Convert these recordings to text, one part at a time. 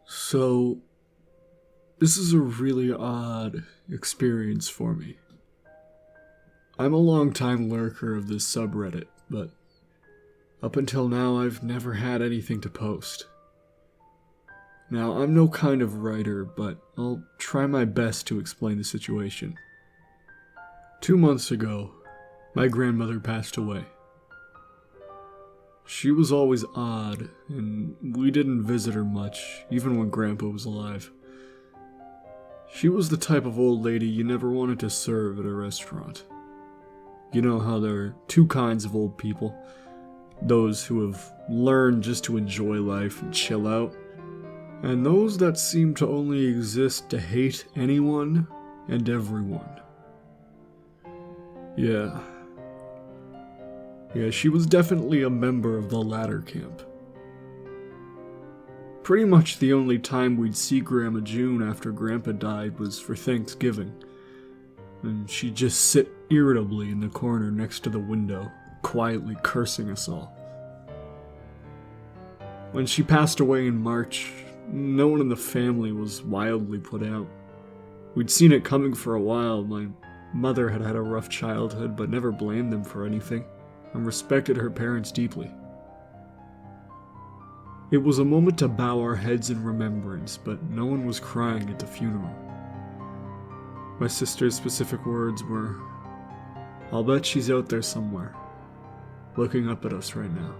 So, this is a really odd experience for me. I'm a long-time lurker of this subreddit, but up until now I've never had anything to post. Now, I'm no kind of writer, but I'll try my best to explain the situation. 2 months ago, my grandmother passed away. She was always odd, and we didn't visit her much, even when Grandpa was alive. She was the type of old lady you never wanted to serve at a restaurant. You know how there are two kinds of old people. Those who have learned just to enjoy life and chill out, and those that seem to only exist to hate anyone and everyone. Yeah, she was definitely a member of the latter camp. Pretty much the only time we'd see Grandma June after Grandpa died was for Thanksgiving, and she'd just sit irritably in the corner next to the window, quietly cursing us all. When she passed away in March, no one in the family was wildly put out. We'd seen it coming for a while. My mother had had a rough childhood, but never blamed them for anything, and respected her parents deeply. It was a moment to bow our heads in remembrance, but no one was crying at the funeral. My sister's specific words were, "I'll bet she's out there somewhere, looking up at us right now.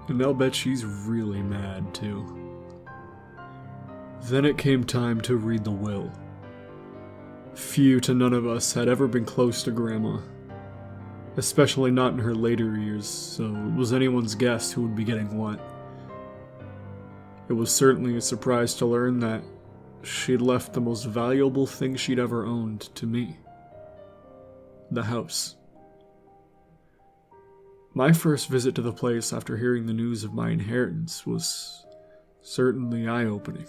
And I'll bet she's really mad too." Then it came time to read the will. Few to none of us had ever been close to Grandma, especially not in her later years, so it was anyone's guess who would be getting what. It was certainly a surprise to learn that she'd left the most valuable thing she'd ever owned to me. The house. My first visit to the place after hearing the news of my inheritance was certainly eye-opening.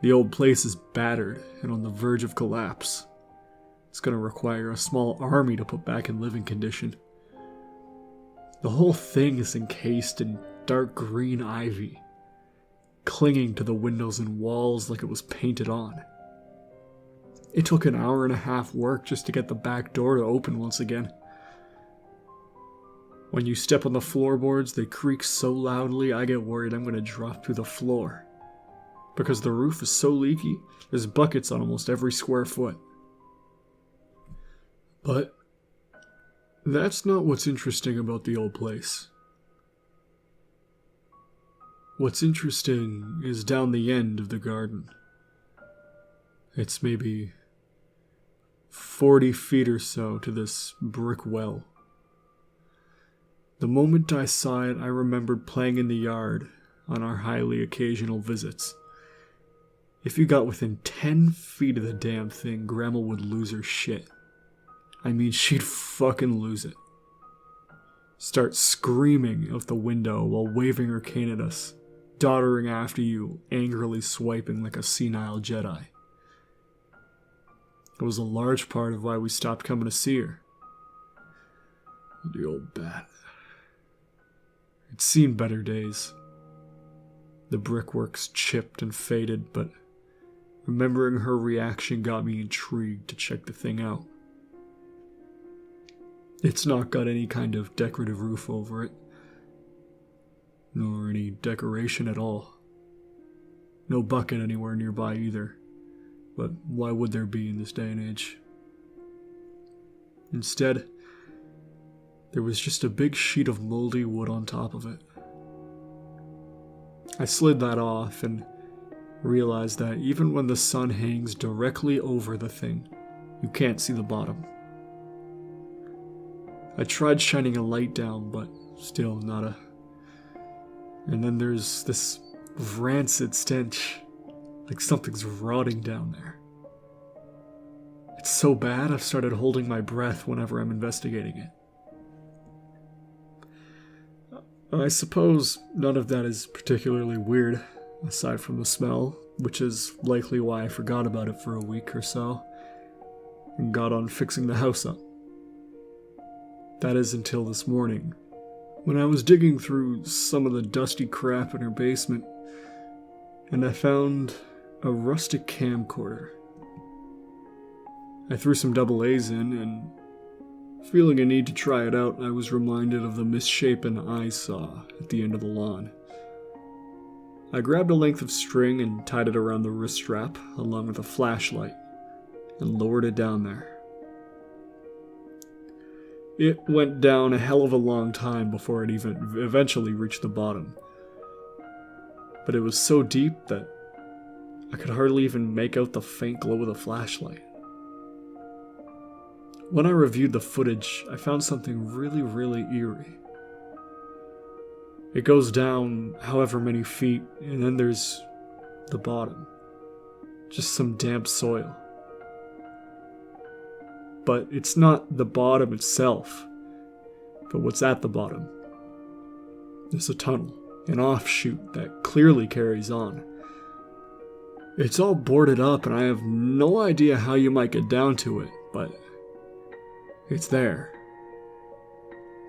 The old place is battered and on the verge of collapse. It's going to require a small army to put back in living condition. The whole thing is encased in dark green ivy, clinging to the windows and walls like it was painted on. It took an hour and a half work just to get the back door to open once again. When you step on the floorboards, they creak so loudly I get worried I'm going to drop through the floor. Because the roof is so leaky, there's buckets on almost every square foot. But that's not what's interesting about the old place. What's interesting is down the end of the garden. It's maybe 40 feet or so to this brick well. The moment I saw it, I remembered playing in the yard on our highly occasional visits. If you got within 10 feet of the damn thing, Grandma would lose her shit. I mean, she'd fucking lose it. Start screaming out the window while waving her cane at us, doddering after you, angrily swiping like a senile Jedi. It was a large part of why we stopped coming to see her. The old bat. It's seen better days. The brickwork's chipped and faded, but remembering her reaction got me intrigued to check the thing out. It's not got any kind of decorative roof over it, nor any decoration at all. No bucket anywhere nearby either, but why would there be in this day and age? Instead, there was just a big sheet of moldy wood on top of it. I slid that off and realized that even when the sun hangs directly over the thing, you can't see the bottom. I tried shining a light down, but still nada. And then there's this rancid stench, like something's rotting down there. It's so bad I've started holding my breath whenever I'm investigating it. I suppose none of that is particularly weird, aside from the smell, which is likely why I forgot about it for a week or so, and got on fixing the house up. That is until this morning, when I was digging through some of the dusty crap in her basement, and I found a rustic camcorder. I threw some double A's in, and feeling a need to try it out, I was reminded of the misshapen I saw at the end of the lawn. I grabbed a length of string and tied it around the wrist strap, along with a flashlight, and lowered it down there. It went down a hell of a long time before it even eventually reached the bottom. But it was so deep that I could hardly even make out the faint glow of the flashlight. When I reviewed the footage, I found something really eerie. It goes down however many feet, and then there's the bottom. Just some damp soil. But it's not the bottom itself, but what's at the bottom. There's a tunnel, an offshoot that clearly carries on. It's all boarded up, and I have no idea how you might get down to it, but it's there.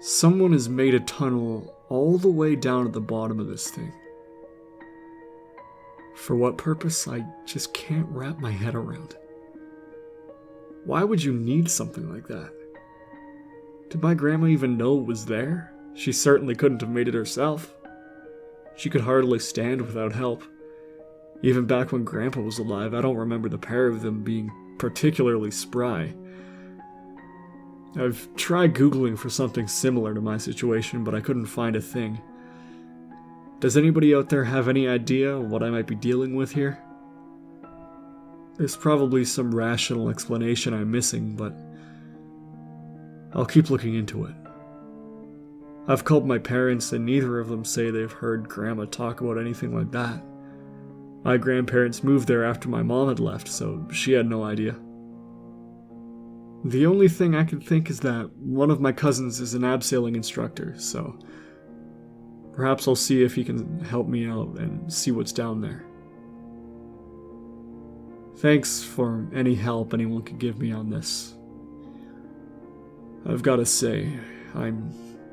Someone has made a tunnel all the way down at the bottom of this thing. For what purpose, I just can't wrap my head around. Why would you need something like that? Did my grandma even know it was there? She certainly couldn't have made it herself. She could hardly stand without help. Even back when Grandpa was alive, I don't remember the pair of them being particularly spry. I've tried Googling for something similar to my situation, but I couldn't find a thing. Does anybody out there have any idea what I might be dealing with here? There's probably some rational explanation I'm missing, but I'll keep looking into it. I've called my parents, and neither of them say they've heard Grandma talk about anything like that. My grandparents moved there after my mom had left, so she had no idea. The only thing I can think is that one of my cousins is an abseiling instructor, so perhaps I'll see if he can help me out and see what's down there. Thanks for any help anyone could give me on this. I've got to say, I'm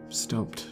stumped.